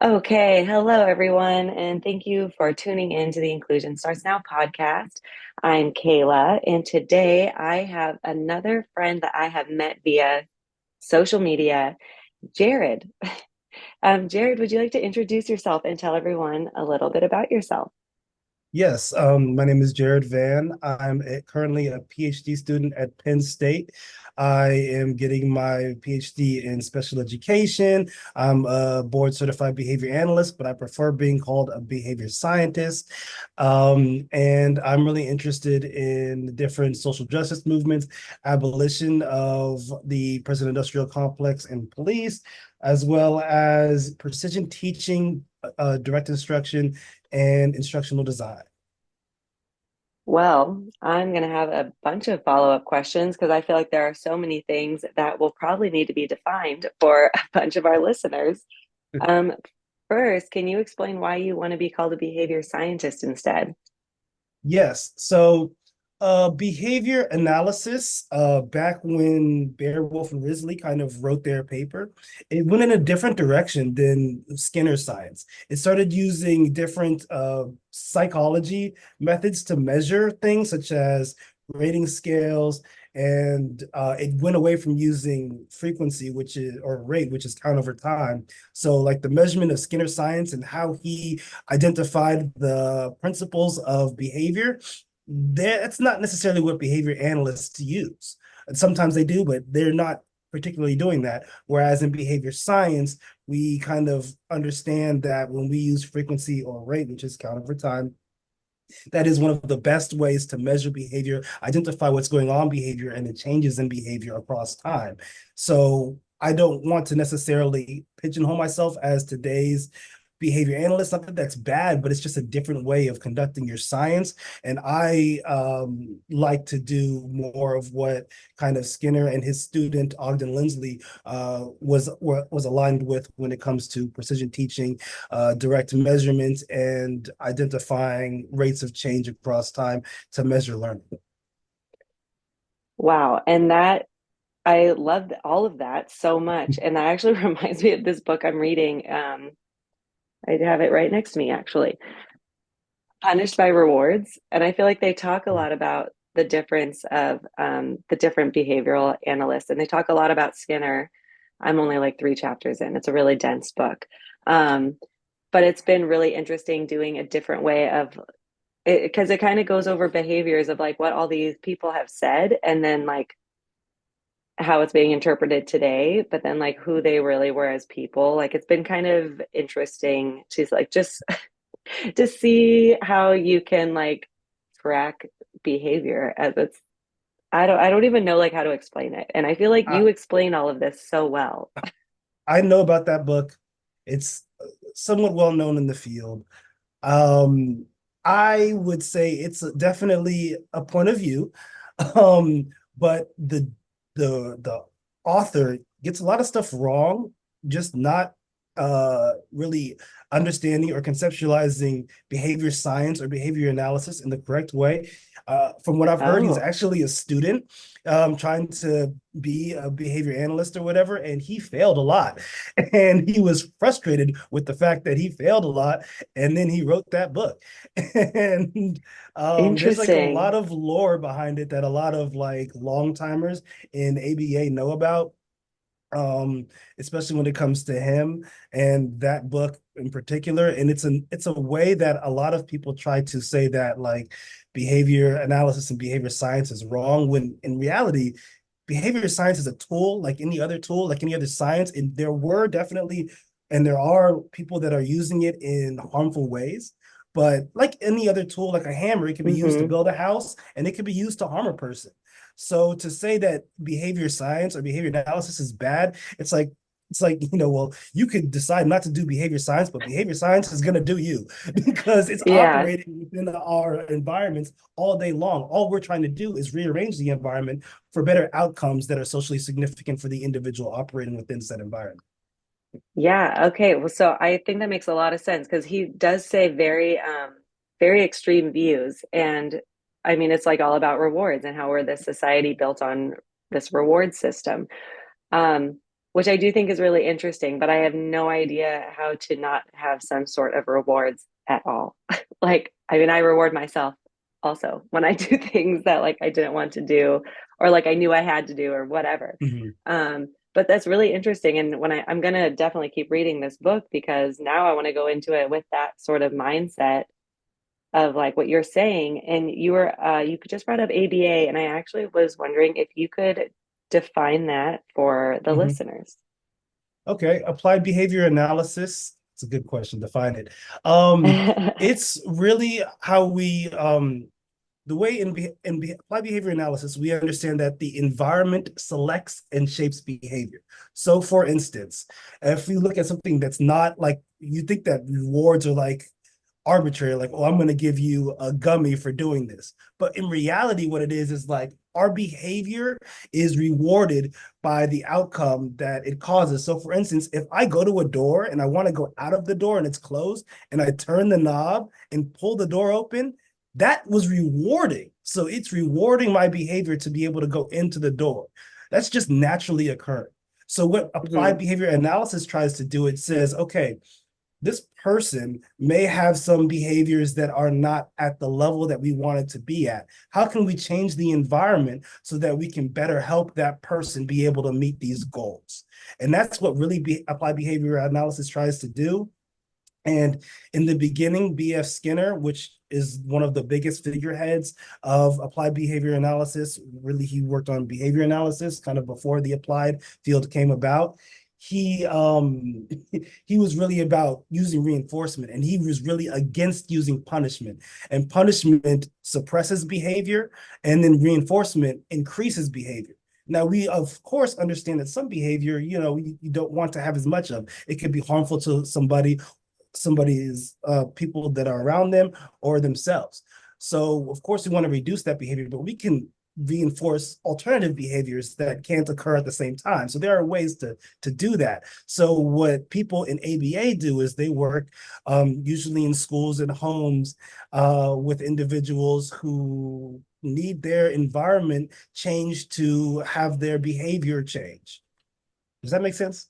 Okay, hello everyone, and thank you for tuning in to the Inclusion Starts Now podcast. I'm Kayla, and today I have another friend that I have met via social media, Jared. Jared, would you like to introduce yourself and tell everyone a little bit about yourself? Yes, my name is Jared Van. Currently a PhD student at Penn State. I am getting my PhD in special education. I'm a board certified behavior analyst, but I prefer being called a behavior scientist. And I'm really interested in the different social justice movements, abolition of the prison industrial complex and police, as well as precision teaching, direct instruction, and instructional design. Well, I'm going to have a bunch of follow-up questions because I feel like there are so many things that will probably need to be defined for a bunch of our listeners. Um, First, can you explain why you want to be called a behavior scientist instead? Yes. Behavior analysis, back when Beowulf and Risley kind of wrote their paper, it went in a different direction than Skinner's science. It started using different psychology methods to measure things, such as rating scales, and it went away from using frequency, which is or rate, which is count over time. So, like the measurement of Skinner science and how he identified the principles of behavior, that's not necessarily what behavior analysts use. And sometimes they do, but they're not particularly doing that. Whereas in behavior science, we kind of understand that when we use frequency or rate, which is count over time, that is one of the best ways to measure behavior, identify what's going on in behavior and the changes in behavior across time. So I don't want to necessarily pigeonhole myself as today's behavior analyst. Not that that's bad, but it's just a different way of conducting your science. And I like to do more of what kind of Skinner and his student Ogden Lindsley was aligned with when it comes to precision teaching, direct measurement, and identifying rates of change across time to measure learning. Wow. And that I love all of that so much. And that actually reminds me of this book I'm reading. I have it right next to me, actually. Punished by Rewards. And I feel like they talk a lot about the difference of the different behavioral analysts. And they talk a lot about Skinner. I'm only like three chapters in. It's a really dense book. Um, but it's been really interesting doing a different way of it because it kind of goes over behaviors of like what all these people have said and then like how it's being interpreted today, but then like who they really were as people. Like it's been kind of interesting to like just to see how you can like track behavior as it's I don't even know like how to explain it. And I feel like I, you explain all of this so well. I know about that book. It's somewhat well known in the field. Um, I would say it's definitely a point of view, but the author gets a lot of stuff wrong, just not really understanding or conceptualizing behavior science or behavior analysis in the correct way. From what I've heard, he's Oh, actually a student trying to be a behavior analyst or whatever, and he failed a lot. And he was frustrated with the fact that he failed a lot, and then he wrote that book. And there's like a lot interesting. of lore behind it that a lot of like long timers in ABA know about, um, especially when it comes to him and that book in particular. And it's a way that a lot of people try to say that like behavior analysis and behavior science is wrong, when in reality, behavior science is a tool like any other tool, like any other science. And there were definitely, and there are people that are using it in harmful ways. But like any other tool, like a hammer, it can be used to Hmm. build a house and it can be used to harm a person. So to say that behavior science or behavior analysis is bad, well, you could decide not to do behavior science, but behavior science is going to do you because it's Yeah. operating within our environments all day long. All we're trying to do is rearrange the environment for better outcomes that are socially significant for the individual operating within said environment. Yeah. Okay. Well, so I think that makes a lot of sense because he does say very extreme views. And I mean, it's like all about rewards and how we're this society built on this reward system. Um, which I do think is really interesting, but I have no idea how to not have some sort of rewards at all. Like, I mean, I reward myself also when I do things that like I didn't want to do or like I knew I had to do or whatever. Mhm. But that's really interesting. And I'm gonna definitely keep reading this book because now I want to go into it with that sort of mindset of like what you're saying. And you just brought up ABA, and I actually was wondering if you could define that for the Mhm. listeners. Okay, applied behavior analysis. It's a good question. Define it. It's really how we the way applied behavior analysis, we understand that the environment selects and shapes behavior. So, for instance, if we look at something that's not like you think that rewards are like arbitrary, like, oh, I'm going to give you a gummy for doing this. But in reality, what it is like our behavior is rewarded by the outcome that it causes. So, for instance, if I go to a door and I want to go out of the door and it's closed, and I turn the knob and pull the door open, that was rewarding. So, it's rewarding my behavior to be able to go into the door. That's just naturally occurring. So, what applied Mhm. behavior analysis tries to do, it says, okay, this person may have some behaviors that are not at the level that we want it to be at. How can we change the environment so that we can better help that person be able to meet these goals? And that's what really applied behavior analysis tries to do. And in the beginning, B.F. Skinner, which is one of the biggest figureheads of applied behavior analysis, really, he worked on behavior analysis kind of before the applied field came about. He he was really about using reinforcement, and he was really against using punishment. And punishment suppresses behavior, and then reinforcement increases behavior. Now, we of course understand that some behavior, you don't want to have as much of. It could be harmful to somebody's people that are around them or themselves. So of course we want to reduce that behavior, but we can reinforce alternative behaviors that can't occur at the same time. So there are ways to do that. So what people in ABA do is they work usually in schools and homes with individuals who need their environment changed to have their behavior change. Does that make sense?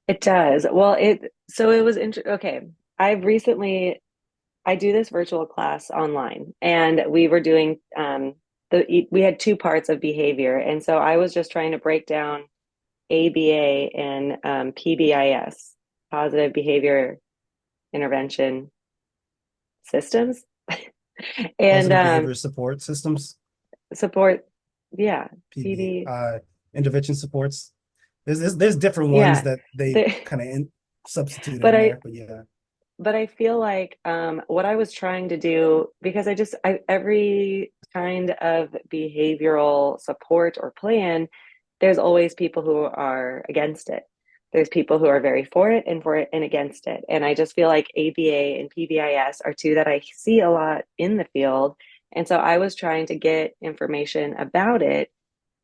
It does. Well, it was okay. I've recently I do this virtual class online, and we were doing we had two parts of behavior, and so I was just trying to break down ABA and PBIS, positive behavior intervention systems, and Positive behavior support systems, support. Yeah, PB, PD. intervention supports. There's different ones Yeah, that they there, kind of substitute but in I there, but yeah. but I feel like what I was trying to do, because every kind of behavioral support or plan, there's always people who are against it. There's people who are very for it and against it. And I just feel like ABA and PBIS are two that I see a lot in the field. And so I was trying to get information about it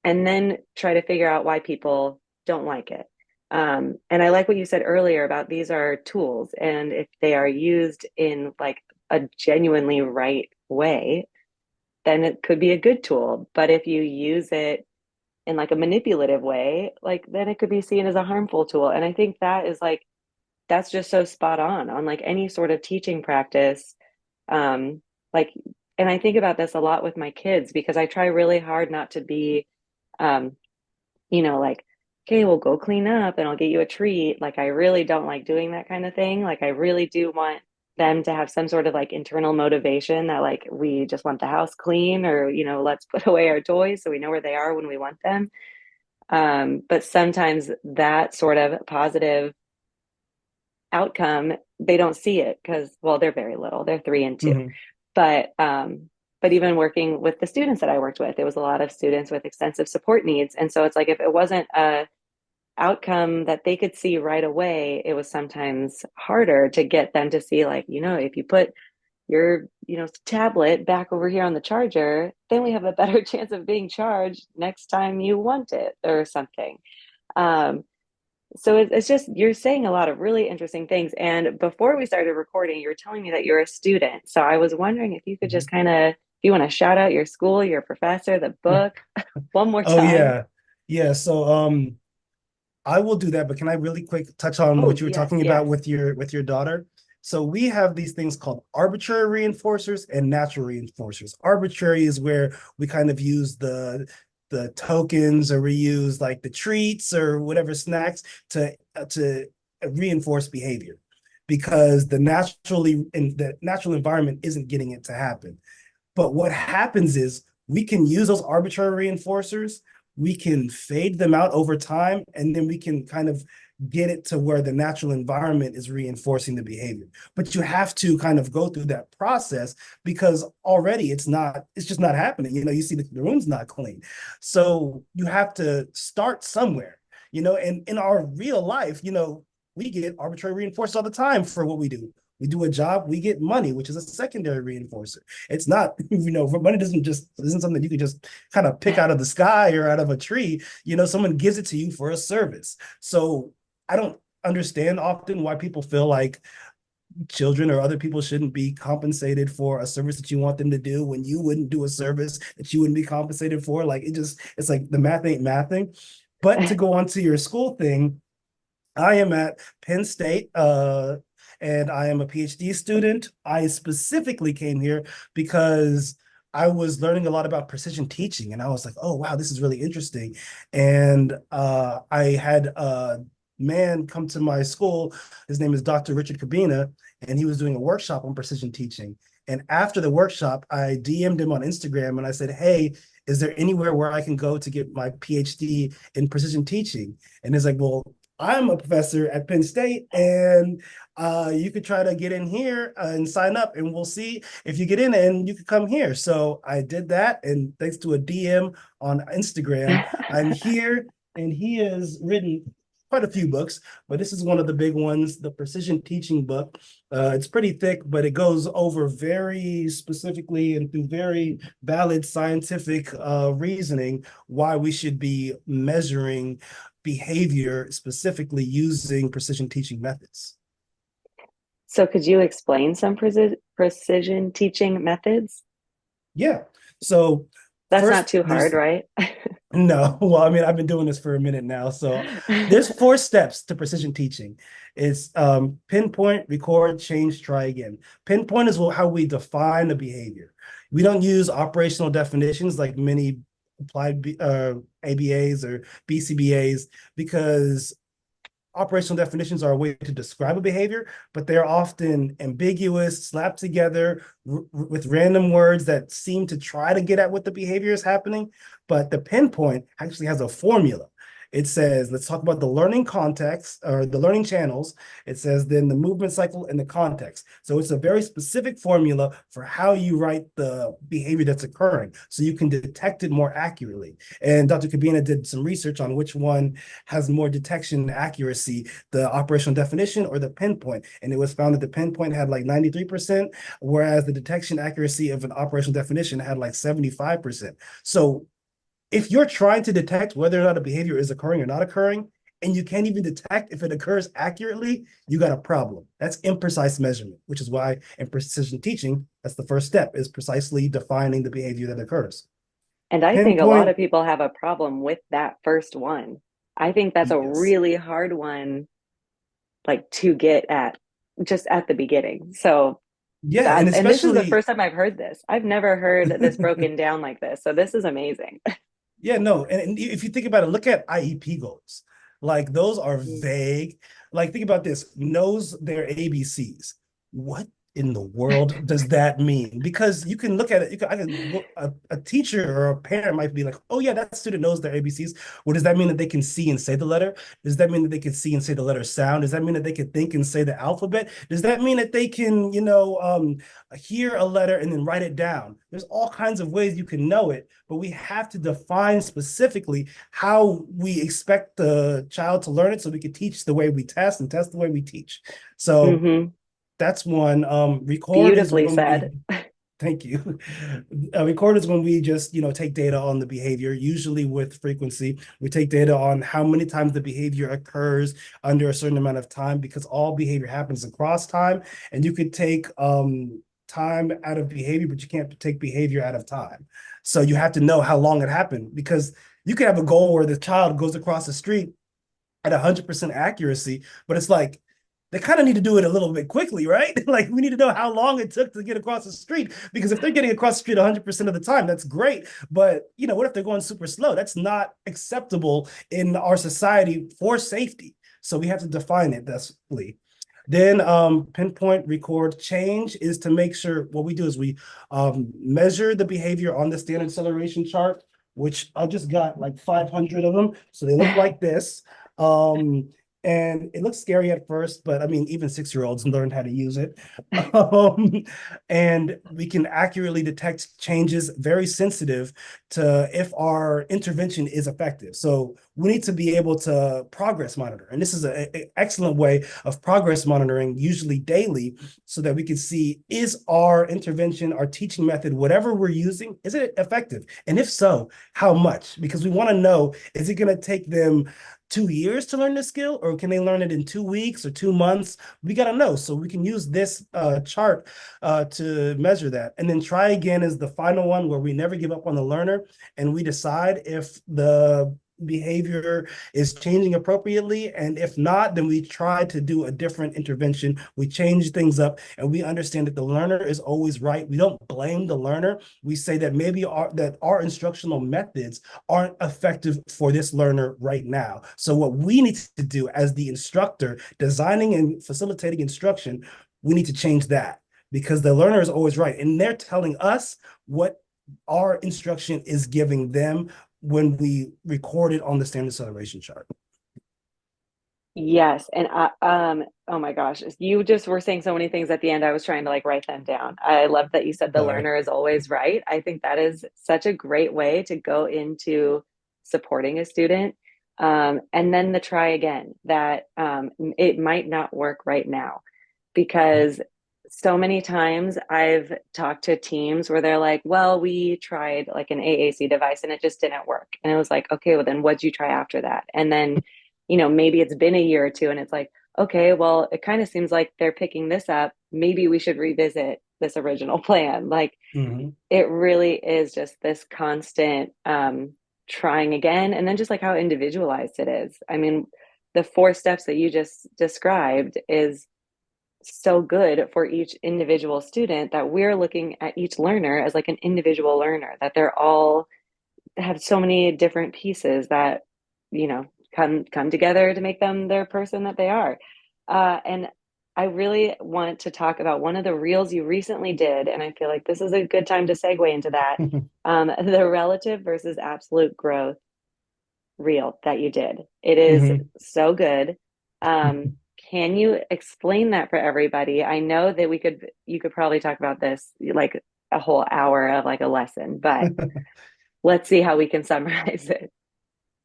and then try to figure out why people don't like it. And I like what you said earlier about these are tools, and if they are used in like a genuinely right way, then it could be a good tool. But if you use it in like a manipulative way, like then it could be seen as a harmful tool. And I think that is like that's just so spot on like any sort of teaching practice. Um, like, and I think about this a lot with my kids because I try really hard not to be um, like, okay, we'll go clean up and I'll get you a treat. Like, I really don't like doing that kind of thing. Like, I really do want them to have some sort of like internal motivation that like we just want the house clean or, let's put away our toys so we know where they are when we want them. But sometimes that sort of positive outcome, they don't see it because, well, they're very little. They're 3 and 2. Hmm. But even working with the students that I worked with, it was a lot of students with extensive support needs. And so it's like if it wasn't a outcome that they could see right away, it was sometimes harder to get them to see, like, if you put your, tablet back over here on the charger, then we have a better chance of being charged next time you want it or something. Um, so it's just, you're saying a lot of really interesting things. And before we started recording, you were telling me that you're a student. So I was wondering if you could just kind of, if you want to shout out your school, your professor, the book one more Oh time. yeah. Yeah. So I will do that, but can I really quick touch on Oh, what you were yes, talking about yes. with your daughter? So we have these things called arbitrary reinforcers and natural reinforcers. Arbitrary is where we kind of use the tokens, or we use like the treats or whatever snacks to reinforce behavior, because the natural environment isn't getting it to happen. But what happens is we can use those arbitrary reinforcers, we can fade them out over time, and then we can kind of get it to where the natural environment is reinforcing the behavior. But you have to kind of go through that process, because already it's just not happening. You see the room's not clean. So you have to start somewhere, and in our real life, we get arbitrary reinforcers all the time for what we do. We do a job, we get money, which is a secondary reinforcer. It's not, money isn't something you can just kind of pick out of the sky or out of a tree. Someone gives it to you for a service. So I don't understand often why people feel like children or other people shouldn't be compensated for a service that you want them to do, when you wouldn't do a service that you wouldn't be compensated for. Like it's like the math ain't mathing. But to go on to your school thing, I am at Penn State, and I am a PhD student. I specifically came here because I was learning a lot about precision teaching, and I was like, "Oh wow, this is really interesting." And I had a man come to my school. His name is Dr. Richard Cabina, and he was doing a workshop on precision teaching. And after the workshop, I DM'd him on Instagram and I said, "Hey, is there anywhere where I can go to get my PhD in precision teaching?" And he's like, "Well, I'm a professor at Penn State, and you could try to get in here and sign up, and we'll see if you get in, and you could come here." So I did that, and thanks to a DM on Instagram, I'm here, and he has written quite a few books, but this is one of the big ones, the Precision Teaching book. It's pretty thick, but it goes over very specifically and through very valid scientific reasoning why we should be measuring behavior specifically using precision teaching methods. So could you explain some precision teaching methods? Yeah. So That's not first, too hard, there's right? no, well, I mean, I've been doing this for a minute now. So there's four steps to precision teaching. It's pinpoint, record, change, try again. Pinpoint is how we define a behavior. We don't use operational definitions like many applied ABAs or BCBAs, because operational definitions are a way to describe a behavior, but they're often ambiguous, slapped together with random words that seem to try to get at what the behavior is happening. But the pinpoint actually has a formula. It says, let's talk about the learning context or the learning channels. It says then the movement cycle and the context. So it's a very specific formula for how you write the behavior that's occurring so you can detect it more accurately. And Dr. Cabina did some research on which one has more detection accuracy, the operational definition or the pinpoint. And it was found that the pinpoint had like 93%, whereas the detection accuracy of an operational definition had like 75%. So if you're trying to detect whether or not a behavior is occurring or not occurring, and you can't even detect if it occurs accurately, you got a problem. That's imprecise measurement, which is why in precision teaching, that's the first step, is precisely defining the behavior that occurs. And I think a lot Pinpoint, of people have a problem with that first one. I think that's a yes. really hard one, like to get at just at the beginning. So Yeah, and that, and this is the especially first time I've heard this. I've never heard this broken down like this. So this is amazing. yeah, no. And if you think about it, look at IEP goals. Like those are vague. Like think about this, knows their ABCs. What in the world does that mean? Because you can look at it, a teacher or a parent might be like, oh yeah, that student knows their ABCs. Well, does that mean that they can see and say the letter? Does that mean that they can see and say the letter sound? Does that mean that they can think and say the alphabet? Does that mean that they can, hear a letter and then write it down? There's all kinds of ways you can know it, but we have to define specifically how we expect the child to learn it so we can teach the way we test and test the way we teach. So Mm-hmm. that's one. Record is Beautifully when said. we Thank you. Record is when we just, take data on the behavior, usually with frequency. We take data on how many times the behavior occurs under a certain amount of time, because all behavior happens across time. And you could take time out of behavior, but you can't take behavior out of time. So you have to know how long it happened, because you could have a goal where the child goes across the street at 100% accuracy, but it's like they kind of need to do it a little bit quickly, right? Like we need to know how long it took to get across the street, because if they're getting across the street 100% of the time, that's great. But what if they're going super slow? That's not acceptable in our society for safety. So we have to define it thusly. Then pinpoint record change is to make sure what we do is we measure the behavior on the standard acceleration chart, which I just got like 500 of them. So they look like this. Um, and it looks scary at first, but I mean, even 6-year-olds learned how to use it. Um, and we can accurately detect changes, very sensitive to if our intervention is effective. So we need to be able to progress monitor. And this is an excellent way of progress monitoring, usually daily, so that we can see, is our intervention, our teaching method, whatever we're using, is it effective? And if so, how much? Because we want to know, is it going to take them 2 years to learn this skill, or can they learn it in 2 weeks or 2 months? We got to know, so we can use this chart to measure that. And then try again is the final one, where we never give up on the learner, and we decide if the behavior is changing appropriately. And if not, then we try to do a different intervention. We change things up, and we understand that the learner is always right. We don't blame the learner. We say that maybe our instructional methods aren't effective for this learner right now. So what we need to do as the instructor designing and facilitating instruction, we need to change that, because the learner is always right. And they're telling us what our instruction is giving them when we record it on the standard acceleration chart. Yes, and oh my gosh, you just were saying so many things at the end. I was trying to like write them down. I love that you said the Sorry. learner is always right. I think that is such a great way to go into supporting a student. And then the try again, that it might not work right now, because so many times I've talked to teams where they're like, well, we tried like an AAC device and it just didn't work. And it was like, okay, well, then what'd you try after that? And then, maybe it's been a year or two and it's like, okay, well, it kind of seems like they're picking this up. Maybe we should revisit this original plan. Like Mm-hmm. it really is just this constant trying again. And then just like how individualized it is. I mean, the 4 steps that you just described is so good for each individual student, that we're looking at each learner as like an individual learner, that they're all have so many different pieces that you know come together to make them their person that they are. And I really want to talk about one of the reels you recently did, and I feel like this is a good time to segue into that. The relative versus absolute growth reel that you did. It is Mm-hmm. so good. Can you explain that for everybody? I know that you could probably talk about this like a whole hour of like a lesson, but let's see how we can summarize it.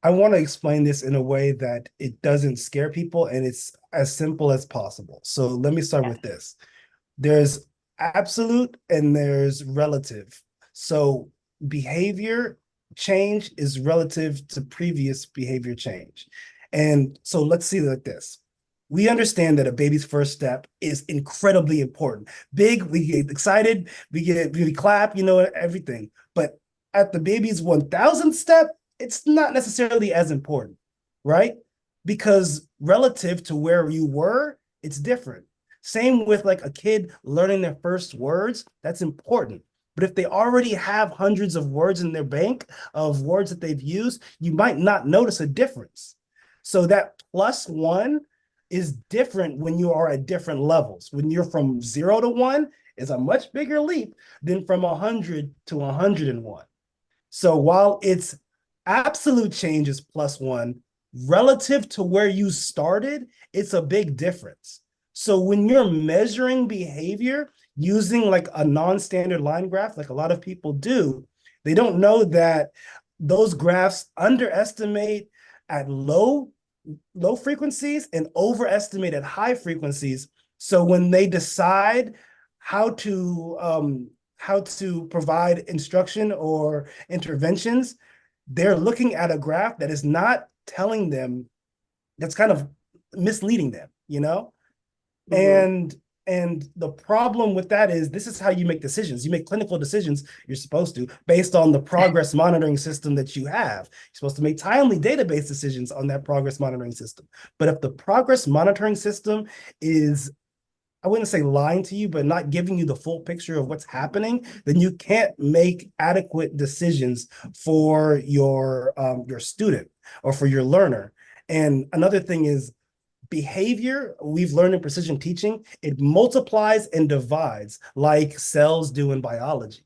I want to explain this in a way that it doesn't scare people and it's as simple as possible. So let me start Yeah. with this. There's absolute and there's relative. So behavior change is relative to previous behavior change. And so let's see like this. We understand that a baby's first step is incredibly important. Big, we get excited, we clap, everything. But at the baby's 1000th step, it's not necessarily as important, right? Because relative to where you were, it's different. Same with like a kid learning their first words, that's important. But if they already have hundreds of words in their bank of words that they've used, you might not notice a difference. So that +1 is different when you are at different levels. When you're from 0 to 1, is a much bigger leap than from 100 to 101. So while it's absolute change is +1, relative to where you started, it's a big difference. So when you're measuring behavior using like a non-standard line graph, like a lot of people do, they don't know that those graphs underestimate at low frequencies and overestimate at high frequencies. So when they decide how to provide instruction or interventions, they're looking at a graph that is not telling them, that's kind of misleading them. Mm-hmm. And And the problem with that is this is how you make decisions. You make clinical decisions, you're supposed to, based on the progress monitoring system that you have. You're supposed to make timely database decisions on that progress monitoring system. But if the progress monitoring system is, I wouldn't say lying to you, but not giving you the full picture of what's happening, then you can't make adequate decisions for your student or for your learner. And another thing is behavior, we've learned in precision teaching, it multiplies and divides like cells do in biology.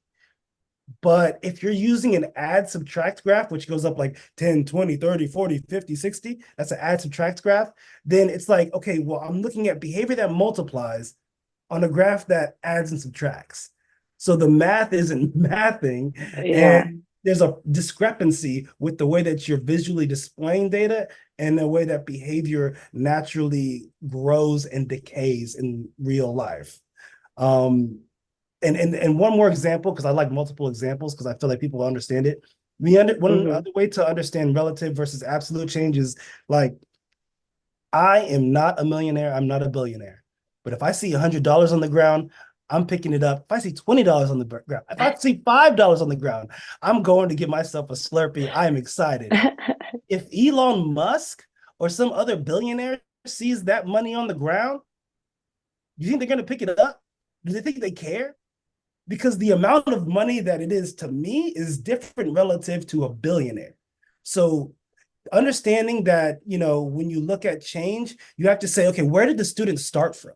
But if you're using an add subtract graph, which goes up like 10, 20, 30, 40, 50, 60, that's an add subtract graph, then it's like, okay, well, I'm looking at behavior that multiplies on a graph that adds and subtracts. So the math isn't mathing, Yeah. and there's a discrepancy with the way that you're visually displaying data and the way that behavior naturally grows and decays in real life. Um, and one more example, because I like multiple examples because I feel like people understand it. One Hmm. other way to understand relative versus absolute change is like I am not a millionaire. I'm not a billionaire. But if I see $100 on the ground, I'm picking it up. If I see $20 on the ground, if I see $5 on the ground, I'm going to give myself a Slurpee. I am excited. If Elon Musk or some other billionaire sees that money on the ground, do you think they're going to pick it up? Do they think they care? Because the amount of money that it is to me is different relative to a billionaire. So understanding that, when you look at change, you have to say, okay, where did the students start from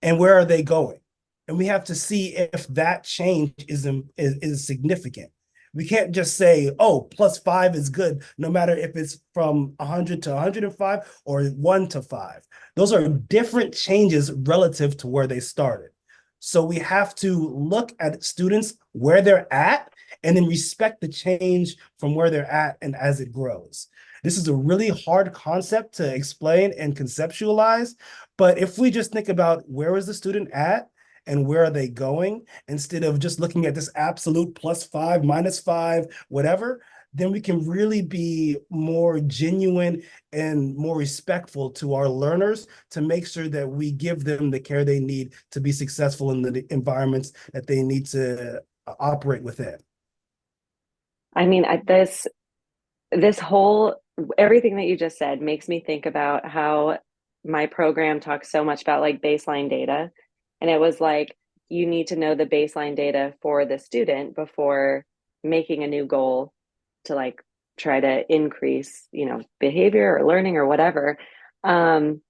and where are they going? And we have to see if that change is significant. We can't just say, oh, +5 is good, no matter if it's from 100 to 105 or 1 to 5. Those are different changes relative to where they started. So we have to look at students where they're at and then respect the change from where they're at and as it grows. This is a really hard concept to explain and conceptualize, but if we just think about where is the student at and where are they going, instead of just looking at this absolute +5, -5, whatever, then we can really be more genuine and more respectful to our learners to make sure that we give them the care they need to be successful in the environments that they need to operate within. I mean, this whole everything that you just said makes me think about how my program talks so much about like baseline data. And it was like you need to know the baseline data for the student before making a new goal to like try to increase, behavior or learning or whatever. Um,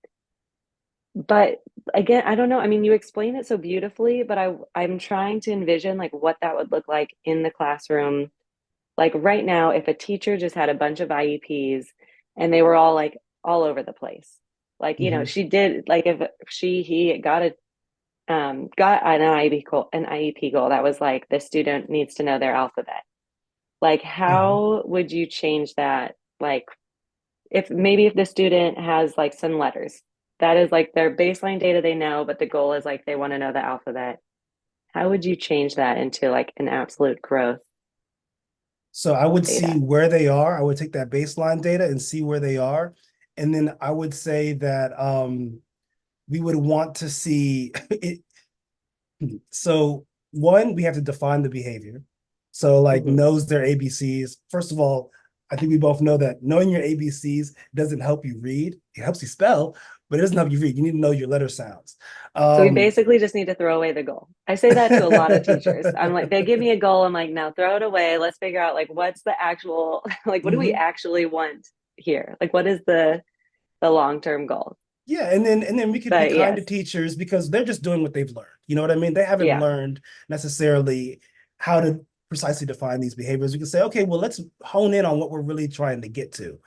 but again, I don't know. I mean, you explain it so beautifully, but I'm trying to envision like what that would look like in the classroom like right now, if a teacher just had a bunch of IEPs and they were all like all over the place, like Mhm. she did like if he got an IEP goal that was like the student needs to know their alphabet. Like, Uh-huh. how would you change that? Like, if the student has like some letters, that is like their baseline data they know, but the goal is like they want to know the alphabet. How would you change that into like an absolute growth So I would see data? where they are. I would take that baseline data and see where they are. And then I would say that we would want to see it. So one, we have to define the behavior. So like Hmm. knows their ABCs. First of all, I think we both know that knowing your ABCs doesn't help you read. It helps you spell, but it doesn't help you read. You need to know your letter sounds. So we Um, basically just need to throw away the goal. I say that to a lot of teachers. I'm like, they give me a goal. I'm like, no, throw it away. Let's figure out like what's the actual like what do we mhm. actually want here? Like what is the long-term goal? Yeah, and then we could be But kind yes, to teachers because they're just doing what they've learned. You know what I mean? They haven't yeah. learned necessarily how to precisely define these behaviors. We can say, okay, well, let's hone in on what we're really trying to get to.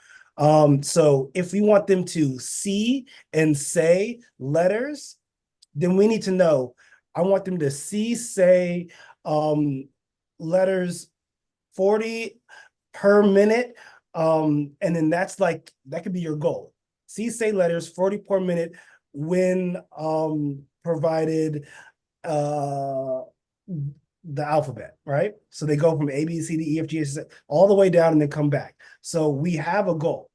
So if we want them to see and say letters, then we need to know. I want them to see, say, um, letters 40 per minute. And then that's like that could be your goal. See, say letters 40 per minute when provided uh the alphabet, right? So they go from A, B, C, D, E, F, G, H, all the way down and then come back. So we have a goal.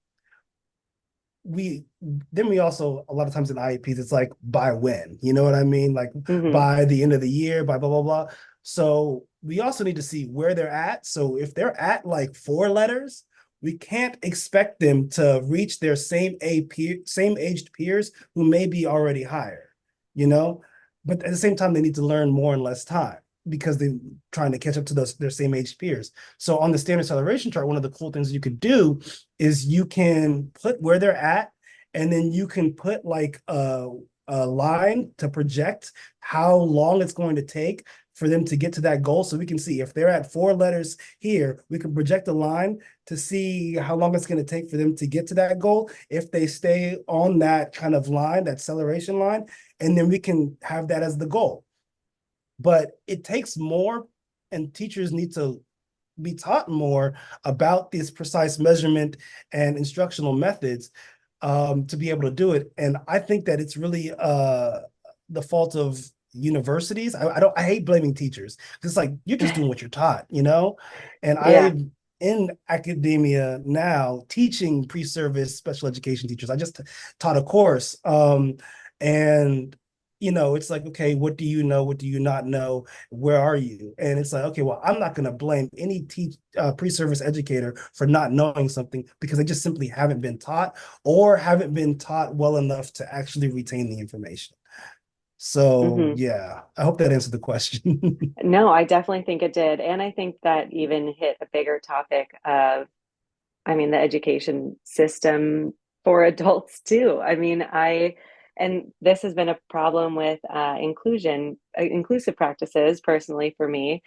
we then we also a lot of times in IEPs it's like by when, you know what I mean? Like Hmm. by the end of the year, by blah blah blah. So we also need to see where they're at. So if they're at like 4 letters, we can't expect them to reach their same aged peers who may be already higher, you know? But at the same time, they need to learn more in less time because they're trying to catch up to their same aged peers. So on the standard acceleration chart, one of the cool things you could do is you can put where they're at, and then you can put like a line to project how long it's going to take for them to get to that goal. So we can see if they're at 4 letters here, we can project a line to see how long it's going to take for them to get to that goal. If they stay on that kind of line, that acceleration line, and then we can have that as the goal. But it takes more, and teachers need to be taught more about this precise measurement and instructional methods to be able to do it. And I think that it's really the fault of universities. I hate blaming teachers. It's like you're just doing what you're taught, you know? And Yeah. I'm in academia now teaching pre-service special education teachers. I just taught a course. And it's like, okay, what do you know? What do you not know? Where are you? And it's like, okay, well, I'm not going to blame any pre-service educator for not knowing something because they just simply haven't been taught or haven't been taught well enough to actually retain the information. So Hmm. yeah, I hope that answered the question. No, I definitely think it did. And I think that even hit a bigger topic of, I mean, the education system for adults too. And this has been a problem with inclusive practices personally for me,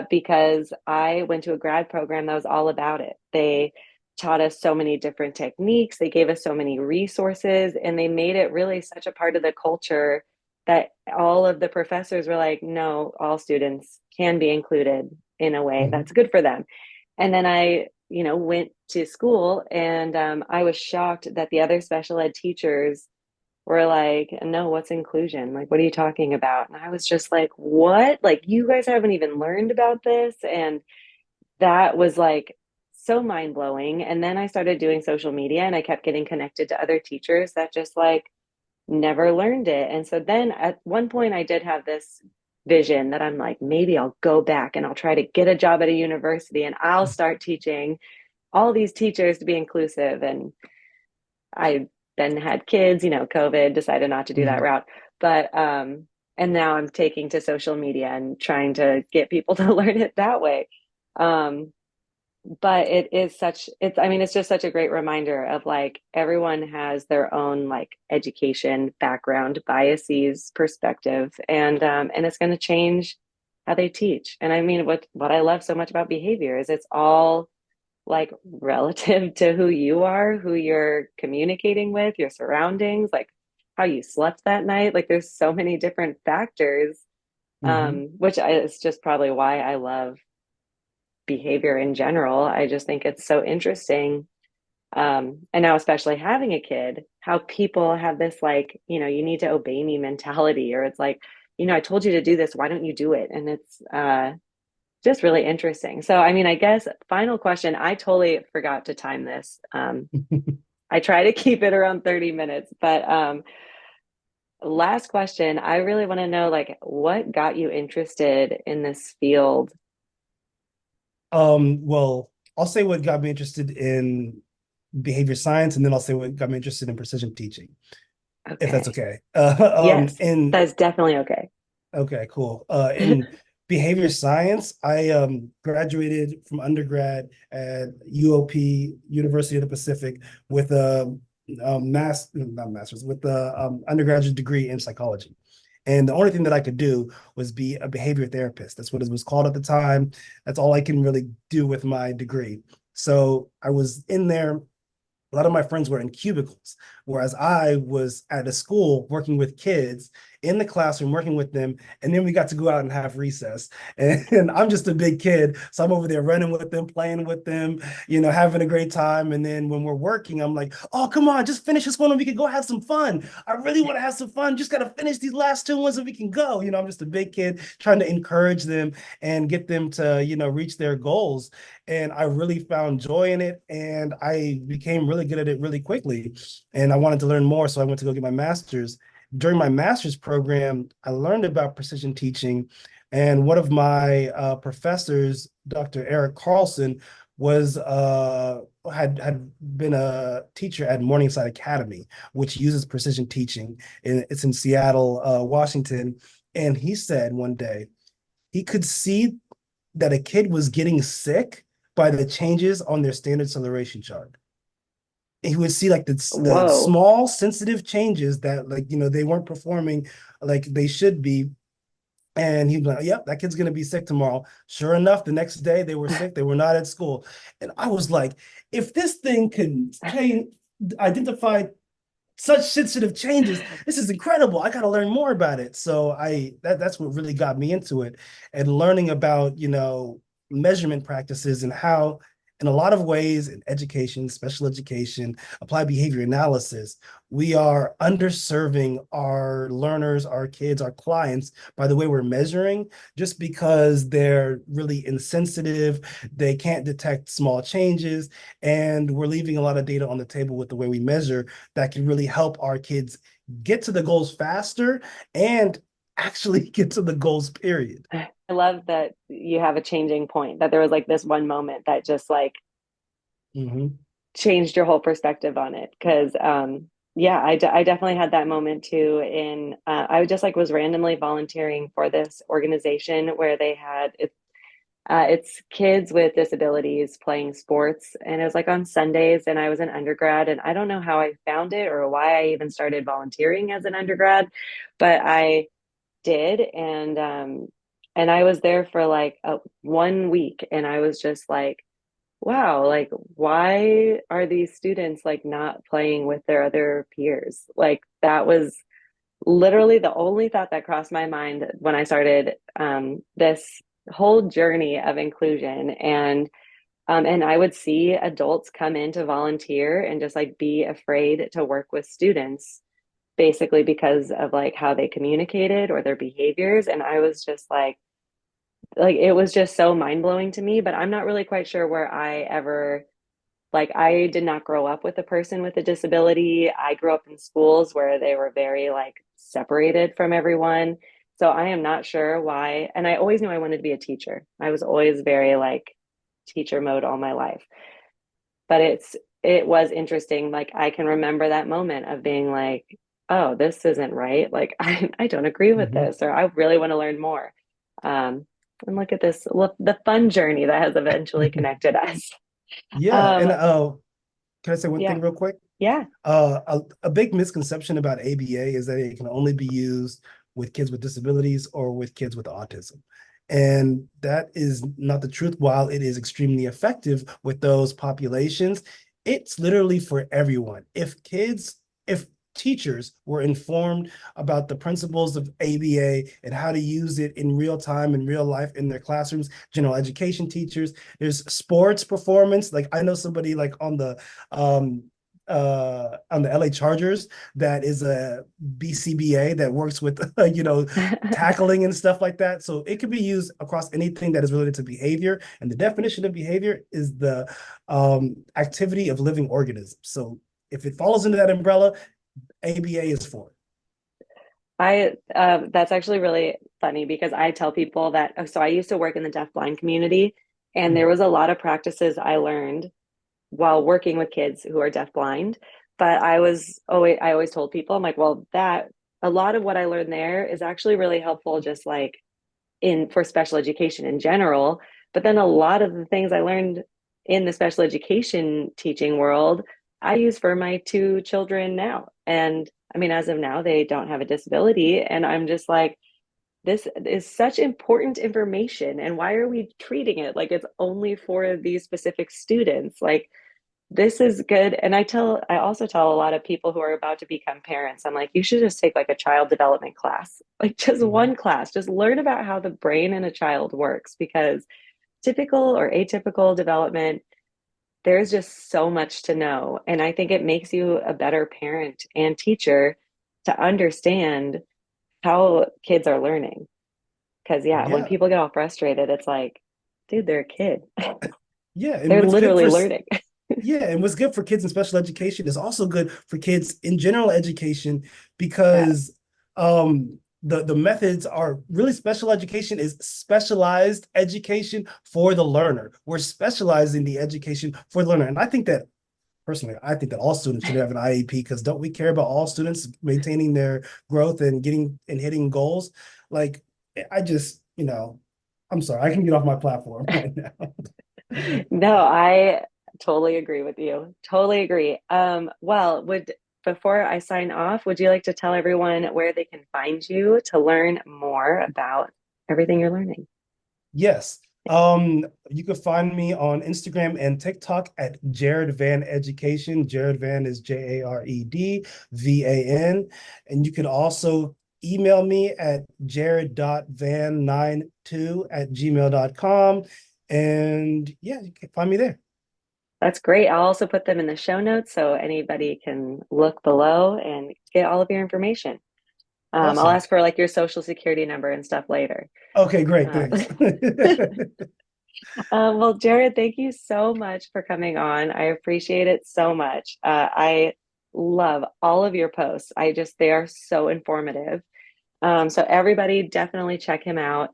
because I went to a grad program that was all about it. They taught us so many different techniques, they gave us so many resources, and they made it really such a part of the culture that all of the professors were like, no, all students can be included in a way that's Mhm. good for them. And then I, went to school, and I was shocked that the other special ed teachers were like, no, what's inclusion? Like, what are you talking about? And I was just like, what? Like, you guys haven't even learned about this? And that was like so mind blowing. And then I started doing social media, and I kept getting connected to other teachers that just like never learned it. And so then at one point, I did have this vision that I'm like, maybe I'll go back and I'll try to get a job at a university and I'll start teaching all these teachers to be inclusive. And I then had kids, COVID, decided not to do that Mhm. route. But, and now I'm taking to social media and trying to get people to learn it that way. Um, but it's just such a great reminder of like everyone has their own like education background, biases, perspective, and it's going to change how they teach. And I mean, what I love so much about behavior is it's all like relative to who you are, who you're communicating with, your surroundings, like how you slept that night. Like there's so many different factors, Mhm. is just probably why I love behavior in general. I just think it's so interesting. And now, especially having a kid, how people have this like, you need to obey me mentality, or it's like, I told you to do this, why don't you do it? And it's just really interesting. So, I mean, I guess final question, I totally forgot to time this. I try to keep it around 30 minutes, but last question, I really want to know like what got you interested in this field? Well, I'll say what got me interested in behavior science, and then I'll say what got me interested in precision teaching, if that's Okay. okay. Yes, And that's definitely okay. okay, cool. In behavior science, I graduated from undergrad at UOP, University of the Pacific, with not master's, with a undergraduate degree in psychology. And the only thing that I could do was be a behavior therapist. That's what it was called at the time. That's all I can really do with my degree. So I was in there. A lot of my friends were in cubicles, whereas I was at a school working with kids in the classroom working with them. And then we got to go out and have recess. And I'm just a big kid. So I'm over there running with them, playing with them, having a great time. And then when we're working, I'm like, oh, come on, just finish this one and we can go have some fun. I really want to have some fun. Just got to finish these last two ones and we can go. I'm just a big kid trying to encourage them and get them to, reach their goals. And I really found joy in it. And I became really good at it really quickly. And I wanted to learn more. So I went to go get my master's. During my master's program, I learned about precision teaching. And one of my professors, Dr. Eric Carlson, was had been a teacher at Morningside Academy, which uses precision teaching. And it's in Seattle, Washington. And he said one day he could see that a kid was getting sick by the changes on their standard acceleration chart. He would see like the Whoa. small sensitive changes that like they weren't performing like they should be, and he'd be like, yep, that kid's gonna be sick tomorrow. Sure enough, the next day they were sick, they were not at school. And I was like, if this thing can change, identify such sensitive changes. This is incredible. I got to learn more about it. So that's what really got me into it, and learning about, measurement practices and how in a lot of ways in education, special education, applied behavior analysis, we are underserving our learners, our kids, our clients by the way we're measuring, just because they're really insensitive, they can't detect small changes, and we're leaving a lot of data on the table with the way we measure that can really help our kids get to the goals faster and actually get to the goals, period. I love that you have a changing point, that there was like this one moment that just like Mm-hmm. changed your whole perspective on it. Cause, yeah, I definitely had that moment too. In I just like was randomly volunteering for this organization where they had it's kids with disabilities playing sports, and it was like on Sundays. And I was an undergrad, and I don't know how I found it or why I even started volunteering as an undergrad, but I did. And I was there for like 1 week, and I was just like, wow, like why are these students like not playing with their other peers? Like that was literally the only thought that crossed my mind when I started this whole journey of inclusion. And I would see adults come in to volunteer and just like be afraid to work with students, basically because of like how they communicated or their behaviors. And I was just like it was just so mind blowing to me. But I'm not really quite sure where I ever, like, I did not grow up with a person with a disability. I grew up in schools where they were very like separated from everyone. So I am not sure why. And I always knew I wanted to be a teacher. I was always very like teacher mode all my life. But it was interesting. Like I can remember that moment of being like, oh, this isn't right. Like I don't agree with Mm-hmm. this, or I really want to learn more. And look at this, look, the fun journey that has eventually connected us. Yeah, and Um, can I say one yeah, thing real quick? yeah. A big misconception about ABA is that it can only be used with kids with disabilities or with kids with autism. And that is not the truth. While it is extremely effective with those populations, it's literally for everyone. If teachers were informed about the principles of ABA and how to use it in real time, in real life, in their classrooms, general education teachers, there's sports performance. Like I know somebody like um, on the LA Chargers that is a BCBA that works with tackling and stuff like that. So it could be used across anything that is related to behavior. And the definition of behavior is the activity of living organisms. So if it falls into that umbrella, ABA is for it. I that's actually really funny because I tell people that, so I used to work in the deafblind community, and there was a lot of practices I learned while working with kids who are deafblind. But I always told people, I'm like, well, that a lot of what I learned there is actually really helpful just like in for special education in general. But then a lot of the things I learned in the special education teaching world, I use for my two children now. And I mean, as of now, they don't have a disability. And I'm just like, this is such important information. And why are we treating it like it's only for these specific students? Like, this is good. And I also tell a lot of people who are about to become parents, I'm like, you should just take like a child development class, like just Mhm. one class, just learn about how the brain in a child works because typical or atypical development, there's just so much to know. And I think it makes you a better parent and teacher to understand how kids are learning. Because, yeah, when Yeah. people get all frustrated, it's like, dude, they're a kid. Yeah. And They're what's good literally for learning. Yeah, and what's good for kids in special education is also good for kids in general education Yeah. because the methods are really special education is specialized education for the learner. We're specializing the education for the learner. And I think that personally, I think that all students should have an IEP because don't we care about all students maintaining their growth and getting and hitting goals? Like I just, I'm sorry, I can get off my platform right now. No, I totally agree with you. Totally agree. Well, would before I sign off, would you like to tell everyone where they can find you to learn more about everything you're learning? Yes. You can find me on Instagram and TikTok at Jared Van Education. Jared Van is JaredVan. And you can also email me at jared.van92@gmail.com. And yeah, you can find me there. That's great. I'll also put them in the show notes so anybody can look below and get all of your information. I'll Awesome. ask for like your social security number and stuff later. Okay, great. Uh, Thanks. well, Jared, thank you so much for coming on. I appreciate it so much. I love all of your posts. They are so informative. So everybody definitely check him out.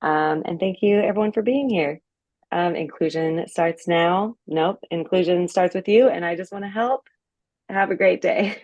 And thank you everyone for being here. Inclusion starts now. Nope, inclusion starts with you. And I just want to help. Have a great day.